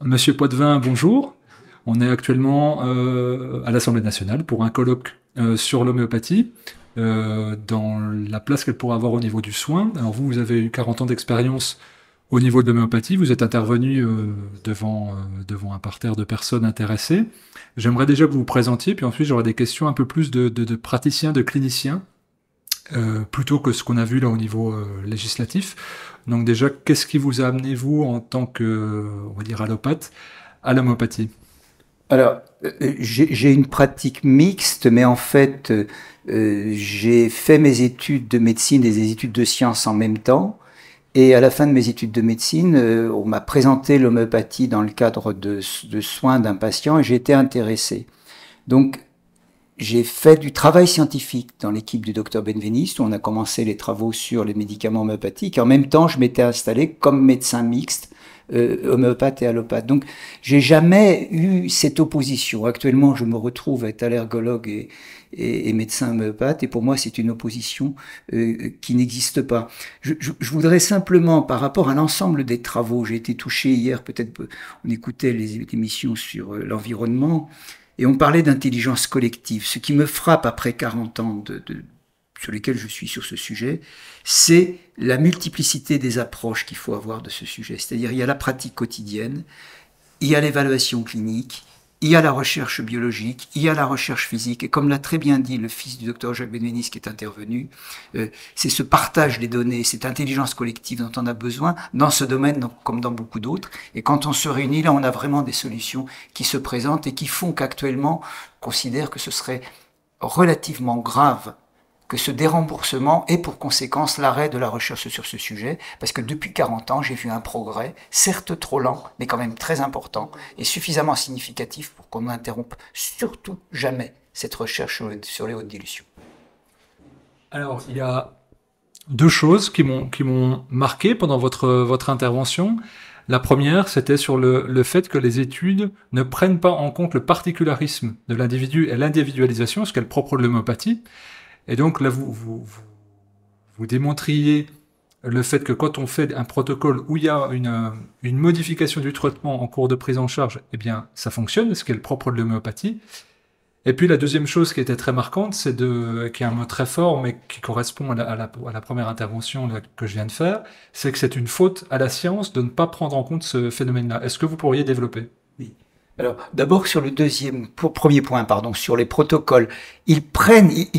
Monsieur Poitvin, bonjour. On est actuellement à l'Assemblée nationale pour un colloque sur l'homéopathie, dans la place qu'elle pourra avoir au niveau du soin. Alors vous, vous avez eu 40 ans d'expérience au niveau de l'homéopathie, vous êtes intervenu devant un parterre de personnes intéressées. J'aimerais déjà que vous vous présentiez, puis ensuite j'aurai des questions un peu plus de praticiens, de cliniciens, plutôt que ce qu'on a vu là au niveau législatif. Donc déjà, qu'est-ce qui vous a amené, vous, en tant que, on va dire, allopathe, à l'homéopathie? Alors, j'ai une pratique mixte, mais en fait, j'ai fait mes études de médecine et des études de sciences en même temps. Et à la fin de mes études de médecine, on m'a présenté l'homéopathie dans le cadre de soins d'un patient et j'ai été intéressé. Donc, j'ai fait du travail scientifique dans l'équipe du docteur Benveniste, où on a commencé les travaux sur les médicaments homéopathiques. Et en même temps, je m'étais installé comme médecin mixte, homéopathe et allopathe. Donc, j'ai jamais eu cette opposition. Actuellement, je me retrouve à être allergologue et médecin homméopathe, et pour moi, c'est une opposition qui n'existe pas. Je voudrais simplement, par rapport à l'ensemble des travaux, j'ai été touché hier, peut-être on écoutait les émissions sur l'environnement, et on parlait d'intelligence collective. Ce qui me frappe après 40 ans sur lesquels je suis sur ce sujet, c'est la multiplicité des approches qu'il faut avoir de ce sujet. C'est-à-dire, il y a la pratique quotidienne, il y a l'évaluation clinique, il y a la recherche biologique, il y a la recherche physique. Et comme l'a très bien dit le fils du docteur Jacques Benveniste qui est intervenu, c'est ce partage des données, cette intelligence collective dont on a besoin dans ce domaine comme dans beaucoup d'autres. Et quand on se réunit, là, on a vraiment des solutions qui se présentent et qui font qu'actuellement, on considère que ce serait relativement grave que ce déremboursement ait pour conséquence l'arrêt de la recherche sur ce sujet, parce que depuis 40 ans, j'ai vu un progrès, certes trop lent, mais quand même très important, et suffisamment significatif pour qu'on n'interrompe surtout jamais cette recherche sur les hautes dilutions. Alors, il y a deux choses qui m'ont marqué pendant votre intervention. La première, c'était sur le fait que les études ne prennent pas en compte le particularisme de l'individu et l'individualisation, ce qu'est le propre de l'homéopathie. Et donc là, vous démontriez le fait que quand on fait un protocole où il y a une modification du traitement en cours de prise en charge, eh bien, ça fonctionne, ce qui est le propre de l'homéopathie. Et puis la deuxième chose qui était très marquante, qui est un mot très fort, mais qui correspond à la première intervention là, que je viens de faire, c'est que c'est une faute à la science de ne pas prendre en compte ce phénomène-là. Est-ce que vous pourriez développer? Oui. Alors, d'abord sur le premier point, pardon, sur les protocoles, ils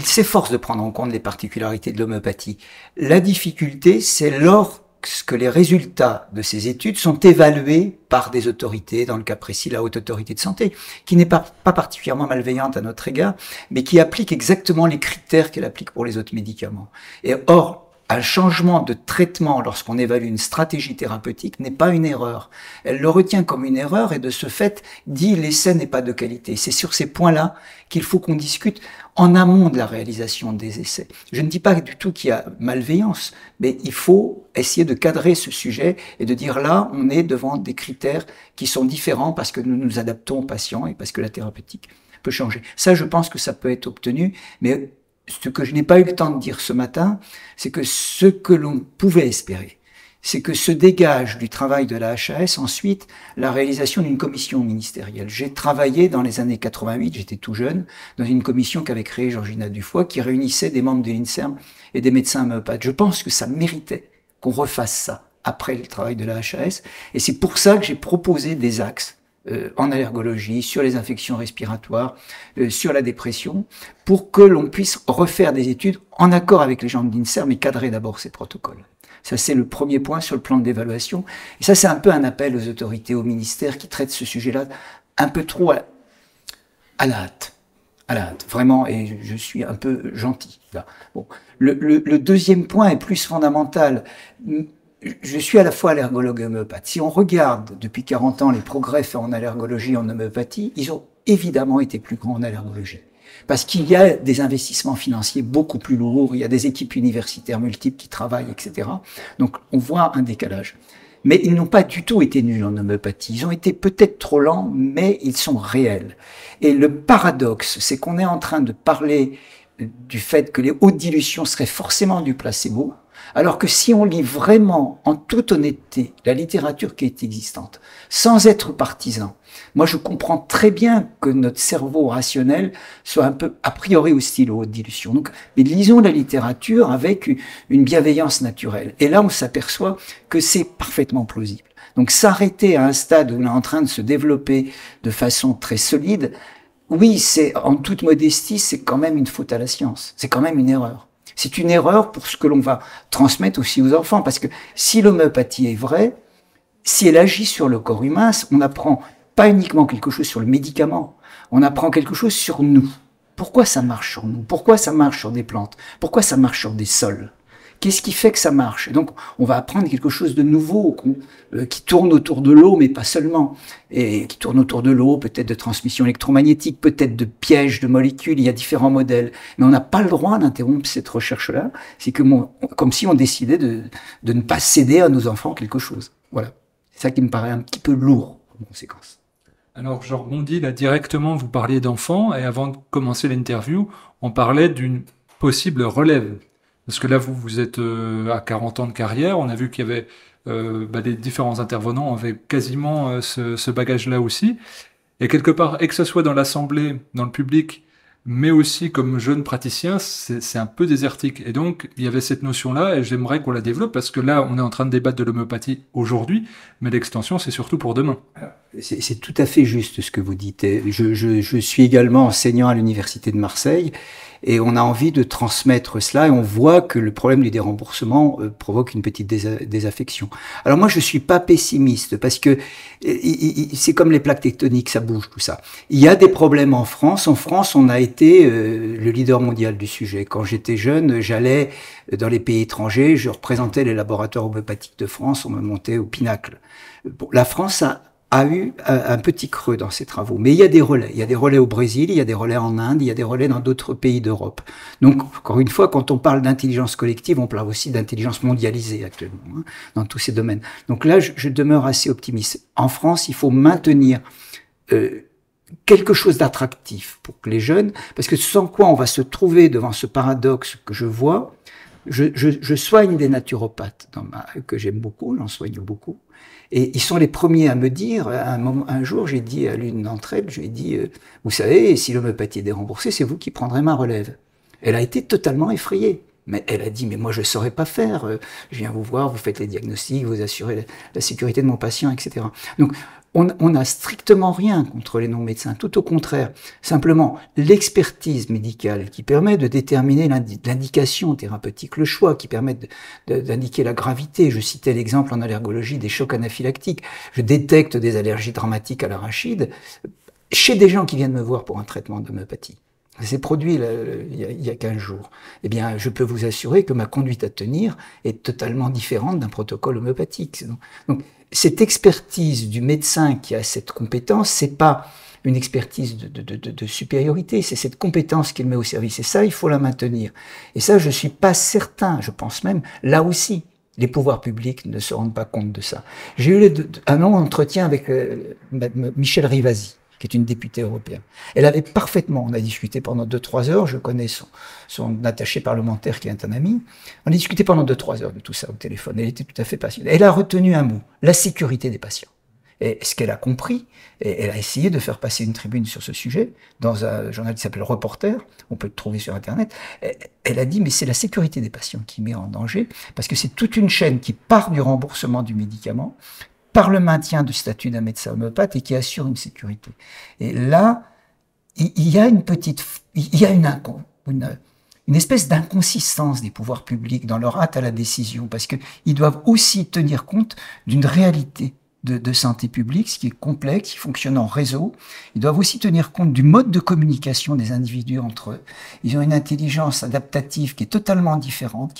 s'efforcent de prendre en compte les particularités de l'homéopathie. La difficulté, c'est lorsque les résultats de ces études sont évalués par des autorités, dans le cas précis, la Haute Autorité de Santé, qui n'est pas particulièrement malveillante à notre égard, mais qui applique exactement les critères qu'elle applique pour les autres médicaments. Et or, un changement de traitement lorsqu'on évalue une stratégie thérapeutique n'est pas une erreur. Elle le retient comme une erreur et de ce fait dit l'essai n'est pas de qualité. C'est sur ces points-là qu'il faut qu'on discute en amont de la réalisation des essais. Je ne dis pas du tout qu'il y a malveillance, mais il faut essayer de cadrer ce sujet et de dire là, on est devant des critères qui sont différents parce que nous nous adaptons aux patients et parce que la thérapeutique peut changer. Ça, je pense que ça peut être obtenu, mais ce que je n'ai pas eu le temps de dire ce matin, c'est que ce que l'on pouvait espérer, c'est que se dégage du travail de la HAS ensuite la réalisation d'une commission ministérielle. J'ai travaillé dans les années 88, j'étais tout jeune, dans une commission qu'avait créée Georgina Dufoy, qui réunissait des membres de l'INSERM et des médecins homméopathes. Je pense que ça méritait qu'on refasse ça après le travail de la HAS, et c'est pour ça que j'ai proposé des axes en allergologie, sur les infections respiratoires, sur la dépression, pour que l'on puisse refaire des études en accord avec les gens de l'INSERM, mais cadrer d'abord ces protocoles. Ça, c'est le premier point sur le plan de l'évaluation. Et ça, c'est un peu un appel aux autorités, au ministère, qui traitent ce sujet-là un peu trop à la hâte. À la hâte, vraiment, et je suis un peu gentil, là. Bon. Le deuxième point est plus fondamental. Je suis à la fois allergologue et homéopathe. Si on regarde depuis 40 ans les progrès faits en allergologie et en homéopathie, ils ont évidemment été plus grands en allergologie. Parce qu'il y a des investissements financiers beaucoup plus lourds, il y a des équipes universitaires multiples qui travaillent, etc. Donc on voit un décalage. Mais ils n'ont pas du tout été nuls en homéopathie. Ils ont été peut-être trop lents, mais ils sont réels. Et le paradoxe, c'est qu'on est en train de parler du fait que les hautes dilutions seraient forcément du placebo, Alors que si on lit vraiment, en toute honnêteté, la littérature qui est existante, sans être partisan, moi je comprends très bien que notre cerveau rationnel soit un peu a priori hostile aux hautes dilutions. Donc, mais lisons la littérature avec une bienveillance naturelle. Et là, on s'aperçoit que c'est parfaitement plausible. Donc s'arrêter à un stade où on est en train de se développer de façon très solide, oui, c'est en toute modestie, c'est quand même une faute à la science. C'est quand même une erreur. C'est une erreur pour ce que l'on va transmettre aussi aux enfants, parce que si l'homéopathie est vraie, si elle agit sur le corps humain, on apprend pas uniquement quelque chose sur le médicament, on apprend quelque chose sur nous. Pourquoi ça marche sur nous? Pourquoi ça marche sur des plantes? Pourquoi ça marche sur des sols? Qu'est-ce qui fait que ça marche? Et donc, on va apprendre quelque chose de nouveau, qui tourne autour de l'eau, mais pas seulement. Et qui tourne autour de l'eau, peut-être de transmission électromagnétique, peut-être de pièges de molécules, il y a différents modèles. Mais on n'a pas le droit d'interrompre cette recherche-là. C'est que comme si on décidait de ne pas céder à nos enfants quelque chose. Voilà. C'est ça qui me paraît un petit peu lourd, en conséquence. Alors, je rebondis là directement, vous parliez d'enfants, et avant de commencer l'interview, on parlait d'une possible relève. Parce que là, vous êtes à 40 ans de carrière, on a vu qu'il y avait les différents intervenants avaient quasiment ce bagage-là aussi. Et quelque part, et que ce soit dans l'assemblée, dans le public, mais aussi comme jeune praticien, c'est un peu désertique. Et donc, il y avait cette notion-là, et j'aimerais qu'on la développe, parce que là, on est en train de débattre de l'homéopathie aujourd'hui, mais l'extension, c'est surtout pour demain. C'est tout à fait juste ce que vous dites. Je suis également enseignant à l'Université de Marseille, et on a envie de transmettre cela, et on voit que le problème du déremboursement provoque une petite désaffection. Alors moi, je suis pas pessimiste, parce que c'est comme les plaques tectoniques, ça bouge tout ça. Il y a des problèmes en France. En France, on a été le leader mondial du sujet. Quand j'étais jeune, j'allais dans les pays étrangers, je représentais les laboratoires homéopathiques de France, on me montait au pinacle. Bon, la France a eu un petit creux dans ses travaux. Mais il y a des relais. Il y a des relais au Brésil, il y a des relais en Inde, il y a des relais dans d'autres pays d'Europe. Donc, encore une fois, quand on parle d'intelligence collective, on parle aussi d'intelligence mondialisée actuellement, hein, dans tous ces domaines. Donc là, je demeure assez optimiste. En France, il faut maintenir quelque chose d'attractif pour que les jeunes, parce que sans quoi on va se trouver devant ce paradoxe que je vois. Je soigne des naturopathes que j'aime beaucoup, j'en soigne beaucoup. Et ils sont les premiers à me dire, un jour, j'ai dit à l'une d'entre elles, je lui ai dit, vous savez, si l'homéopathie est déremboursée, c'est vous qui prendrez ma relève. Elle a été totalement effrayée. Mais elle a dit, mais moi je ne saurais pas faire, je viens vous voir, vous faites les diagnostics, vous assurez la sécurité de mon patient, etc. Donc, on n'a strictement rien contre les non-médecins, tout au contraire. Simplement, l'expertise médicale qui permet de déterminer l'indication thérapeutique, le choix qui permet d'indiquer la gravité. Je citais l'exemple en allergologie des chocs anaphylactiques. Je détecte des allergies dramatiques à l'arachide chez des gens qui viennent me voir pour un traitement d'homéopathie. C'est produit il y a 15 jours. Eh bien, je peux vous assurer que ma conduite à tenir est totalement différente d'un protocole homéopathique. Donc, cette expertise du médecin qui a cette compétence, c'est pas une expertise de supériorité, c'est cette compétence qu'il met au service. Et ça, il faut la maintenir. Et ça, je suis pas certain, je pense même, là aussi, les pouvoirs publics ne se rendent pas compte de ça. J'ai eu un long entretien avec Michel Rivasi, qui est une députée européenne. Elle avait parfaitement, on a discuté pendant 2-3 heures, je connais son attaché parlementaire qui est un ami, on a discuté pendant 2-3 heures de tout ça au téléphone, elle était tout à fait passionnée. Elle a retenu un mot, la sécurité des patients. Et ce qu'elle a compris, et elle a essayé de faire passer une tribune sur ce sujet, dans un journal qui s'appelle Reporter, on peut le trouver sur Internet, elle a dit, mais c'est la sécurité des patients qui met en danger, parce que c'est toute une chaîne qui part du remboursement du médicament, par le maintien du statut d'un médecin homéopathe et qui assure une sécurité. Et là, il y a une espèce d'inconsistance des pouvoirs publics dans leur hâte à la décision, parce qu'ils doivent aussi tenir compte d'une réalité de santé publique, ce qui est complexe, qui fonctionne en réseau. Ils doivent aussi tenir compte du mode de communication des individus entre eux. Ils ont une intelligence adaptative qui est totalement différente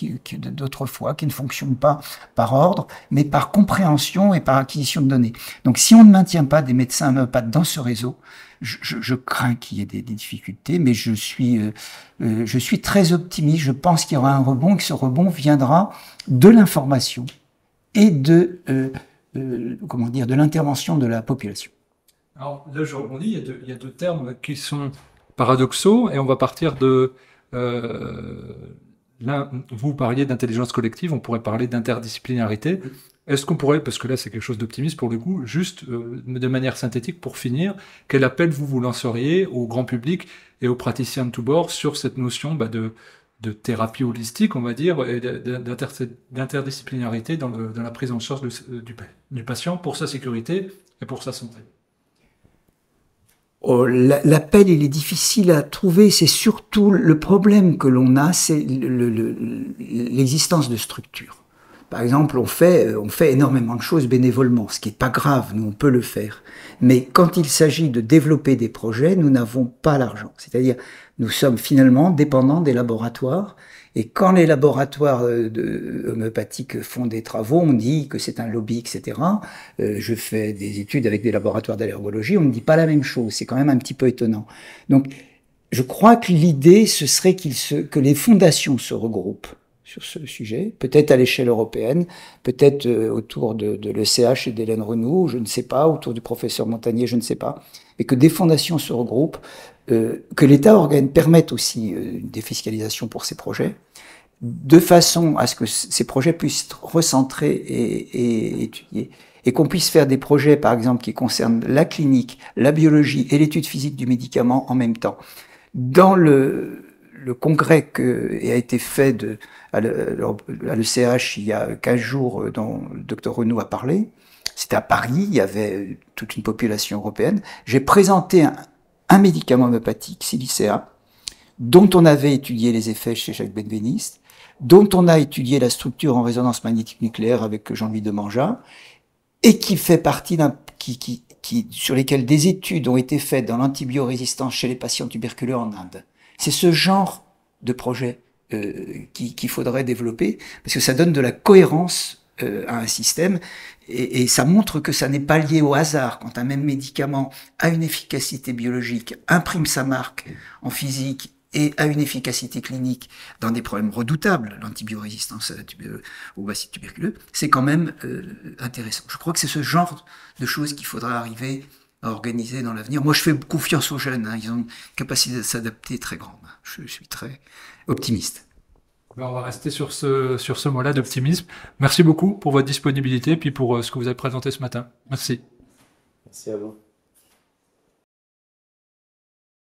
d'autrefois, qui ne fonctionne pas par ordre, mais par compréhension et par acquisition de données. Donc si on ne maintient pas des médecins homméopathes dans ce réseau, je crains qu'il y ait des difficultés, mais je suis très optimiste. Je pense qu'il y aura un rebond, et que ce rebond viendra de l'information et de l'intervention de la population. Alors là, je rebondis, il y a deux termes qui sont paradoxaux, et on va partir de là, vous parliez d'intelligence collective, on pourrait parler d'interdisciplinarité. Est-ce qu'on pourrait, parce que là c'est quelque chose d'optimiste pour le coup, juste de manière synthétique pour finir, quel appel vous lanceriez au grand public et aux praticiens de tous bords sur cette notion de thérapie holistique, on va dire, et d'interdisciplinarité dans la prise en charge du patient pour sa sécurité et pour sa santé? Oh, l'appel, il est difficile à trouver. C'est surtout le problème que l'on a, c'est l'existence de structures. Par exemple, on fait énormément de choses bénévolement, ce qui n'est pas grave, nous on peut le faire. Mais quand il s'agit de développer des projets, nous n'avons pas l'argent. C'est-à-dire, nous sommes finalement dépendants des laboratoires. Et quand les laboratoires homéopathiques font des travaux, on dit que c'est un lobby, etc. Je fais des études avec des laboratoires d'allergologie, on ne dit pas la même chose. C'est quand même un petit peu étonnant. Donc, je crois que l'idée, ce serait que les fondations se regroupent sur ce sujet, peut-être à l'échelle européenne, peut-être autour de l'ECH et d'Hélène Renou, je ne sais pas, autour du professeur Montagnier, je ne sais pas, et que des fondations se regroupent, que l'État permette aussi une défiscalisation pour ces projets, de façon à ce que ces projets puissent être recentrés et étudiés, et qu'on puisse faire des projets, par exemple, qui concernent la clinique, la biologie et l'étude physique du médicament en même temps. Dans le congrès qui a été fait à l'ECH il y a 15 jours, dont le docteur Renou a parlé, c'était à Paris, il y avait toute une population européenne. J'ai présenté un médicament homéopathique, Silicea, dont on avait étudié les effets chez Jacques Benveniste, dont on a étudié la structure en résonance magnétique nucléaire avec Jean-Louis Demangea, et qui fait partie sur lesquels des études ont été faites dans l'antibiorésistance chez les patients tuberculeux en Inde. C'est ce genre de projet qu'il faudrait développer, parce que ça donne de la cohérence à un système, et ça montre que ça n'est pas lié au hasard. Quand un même médicament a une efficacité biologique, imprime sa marque en physique, et a une efficacité clinique dans des problèmes redoutables, l'antibiorésistance au bacille tuberculeux, c'est quand même intéressant. Je crois que c'est ce genre de choses qu'il faudra arriver à organiser dans l'avenir. Moi, je fais confiance aux jeunes, hein, ils ont une capacité de s'adapter très grande. Je suis très optimiste. On va rester sur ce mot-là d'optimisme. Merci beaucoup pour votre disponibilité et puis pour ce que vous avez présenté ce matin. Merci. Merci à vous.